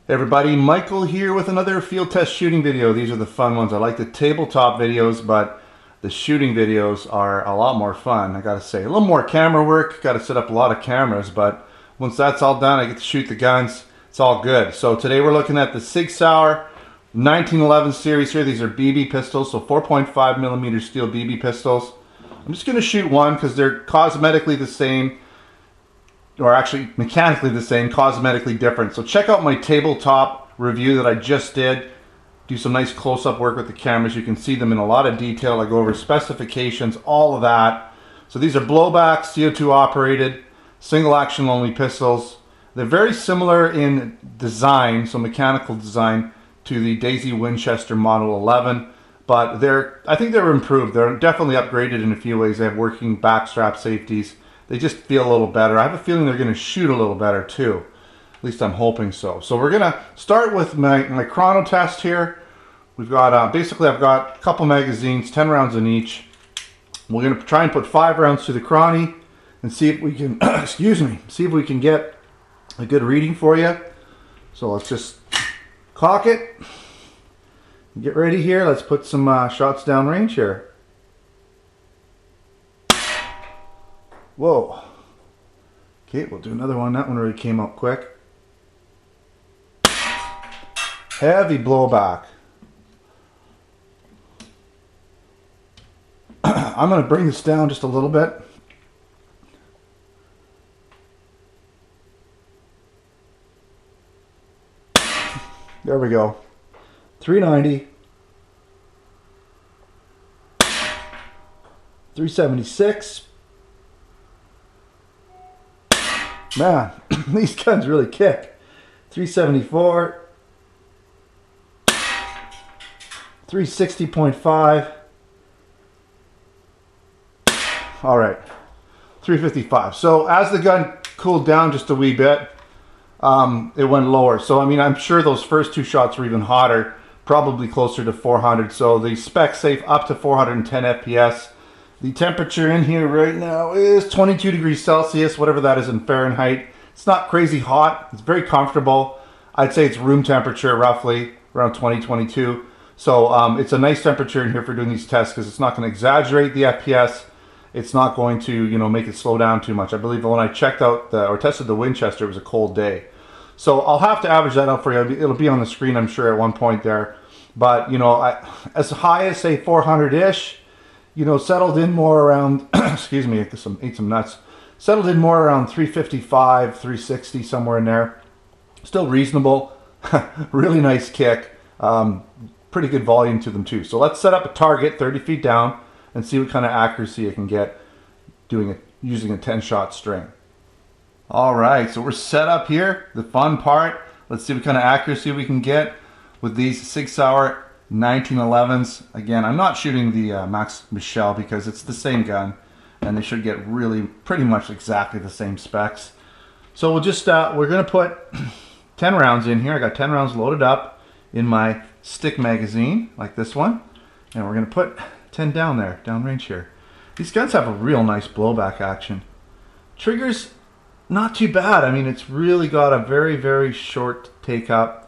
Hey everybody, Michael here with another field test shooting video. These are the fun ones. I like the tabletop videos, but the shooting videos are a lot more fun, I gotta say. A little more camera work, gotta set up a lot of cameras, but once that's all done, I get to shoot the guns. It's all good. So today we're looking at the Sig Sauer 1911 series here. These are BB pistols, so 4.5 millimeter steel BB pistols. I'm just gonna shoot one because they're cosmetically the same, or actually mechanically the same, cosmetically different. So check out my tabletop review that I just did. Do some nice close-up work with the cameras. You can see them in a lot of detail. I go over specifications, all of that. So these are Blowback CO2 operated, single action only pistols. They're very similar in design, so mechanical design, to the Daisy Winchester Model 11, but I think they're improved. They're definitely upgraded in a few ways. They have working backstrap safeties. They just feel a little better. I have a feeling they're going to shoot a little better too. At least I'm hoping so. So we're going to start with my chrono test here. We've got, basically I've got a couple magazines, 10 rounds in each. We're going to try and put 5 rounds through the Chrony and see if we can, excuse me, see if we can get a good reading for you. So let's just cock it. Get ready here. Let's put some shots downrange here. Whoa. Okay, we'll do another one. That one really came up quick. Heavy blowback. I'm going to bring this down just a little bit. There we go. 390. 376. Man, these guns really kick. 374. 360.5. All right, 355. So as the gun cooled down just a wee bit, it went lower. So I mean, I'm sure those first 2 shots were even hotter, probably closer to 400. So the spec safe up to 410 FPS. The temperature in here right now is 22 degrees Celsius, whatever that is in Fahrenheit. It's not crazy hot. It's very comfortable. I'd say it's room temperature, roughly around 22. So it's a nice temperature in here for doing these tests because it's not going to exaggerate the FPS. It's not going to, you know, make it slow down too much. I believe when I checked out or tested the Winchester, it was a cold day. So I'll have to average that out for you. It'll be on the screen, I'm sure, at one point there. But, you know, as high as, say, 400-ish, you know, settled in more around, excuse me, ate some nuts. Settled in more around 355, 360, somewhere in there. Still reasonable. Really nice kick. Pretty good volume to them, too. So let's set up a target 30 feet down and see what kind of accuracy I can get using a 10-shot string. All right, so we're set up here. The fun part. Let's see what kind of accuracy we can get with these Sig Sauer 1911s. Again, I'm not shooting the Max Michel because it's the same gun, and they should get really pretty much exactly the same specs. So we'll just we're gonna put 10 rounds in here. I got 10 rounds loaded up in my stick magazine like this one, and we're gonna put 10 down there, downrange here. These guns have a real nice blowback action. Triggers, not too bad. I mean, it's really got a very, very short take up.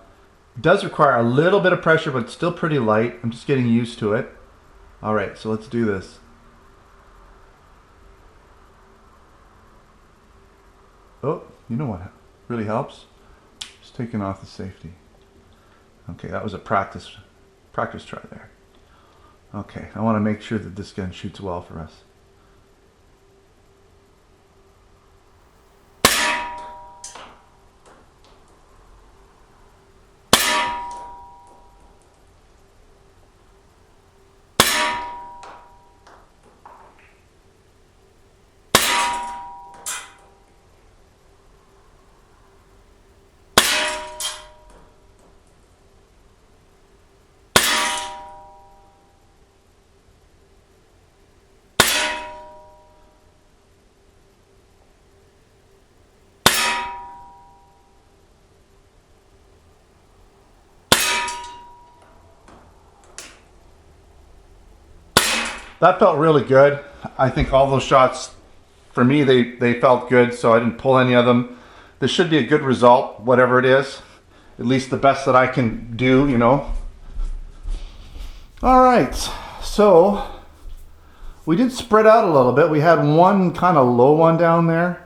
It does require a little bit of pressure, but it's still pretty light. I'm just getting used to it. All right, so let's do this. Oh, you know what really helps? Just taking off the safety. Okay, that was a practice try there. Okay, I want to make sure that this gun shoots well for us. That felt really good. I think all those shots, for me, they felt good, so I didn't pull any of them. This should be a good result, whatever it is. at least the best that I can do, you know. All right, so we did spread out a little bit. We had one kind of low one down there.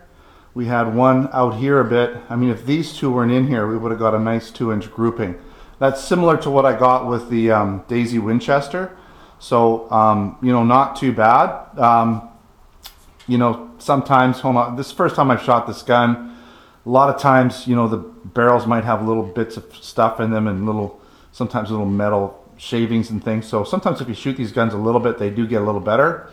We had one out here a bit. I mean, if these two weren't in here, we would have got a nice 2-inch grouping. That's similar to what I got with the Daisy Winchester. So, you know, not too bad. You know, sometimes, hold on, this is the first time I've shot this gun. A lot of times, you know, the barrels might have little bits of stuff in them and sometimes little metal shavings and things. So sometimes if you shoot these guns a little bit, they do get a little better.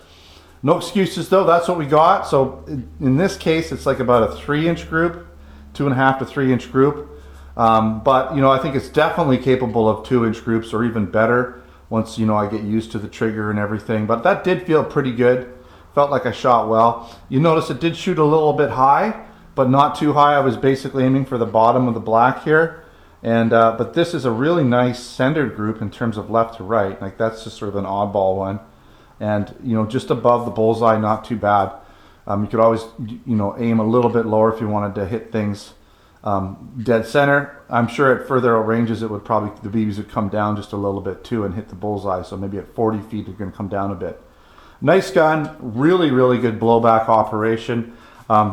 No excuses though, that's what we got. So in this case, it's like about a 3-inch group, 2.5 to 3-inch group. But, you know, I think it's definitely capable of 2-inch groups or even better once, you know, I get used to the trigger and everything. But that did feel pretty good. Felt like I shot well. You notice it did shoot a little bit high, but not too high. I was basically aiming for the bottom of the black here. And but this is a really nice centered group in terms of left to right. Like that's just sort of an oddball one. And, you know, just above the bullseye, not too bad. You could always, you know, aim a little bit lower if you wanted to hit things dead center. I'm sure at further ranges it would probably, the BBs would come down just a little bit too and hit the bullseye. So maybe at 40 feet they're going to come down a bit. Nice gun, really, really good blowback operation.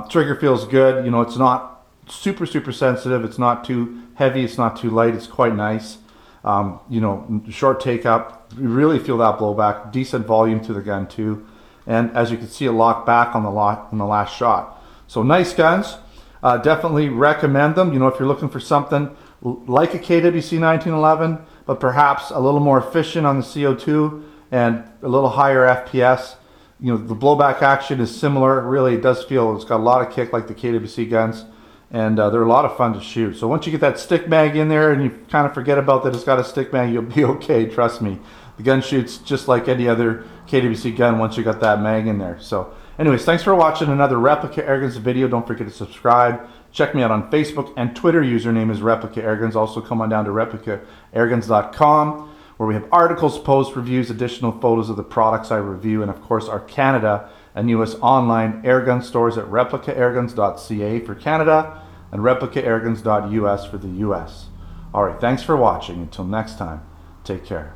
Trigger feels good. You know, it's not super sensitive. It's not too heavy. It's not too light. It's quite nice. You know, short take up. You really feel that blowback. Decent volume to the gun too. And as you can see, it locked back on the last shot. So nice guns. Definitely recommend them. You know, if you're looking for something like a KWC 1911, but perhaps a little more efficient on the CO2 and a little higher FPS. You know, the blowback action is similar. Really, it does feel, it's got a lot of kick like the KWC guns, and they're a lot of fun to shoot. So once you get that stick mag in there and you kind of forget about that it's got a stick mag, you'll be okay, trust me. The gun shoots just like any other KWC gun once you got that mag in there. So anyways, thanks for watching another Replica Airguns video. Don't forget to subscribe. Check me out on Facebook and Twitter. Username is Replica Airguns. Also come on down to replicaAirguns.com, where we have articles, posts, reviews, additional photos of the products I review, and of course our Canada and US online airgun stores at replicaAirguns.ca for Canada and replicaAirguns.us for the US. Alright, thanks for watching. Until next time, take care.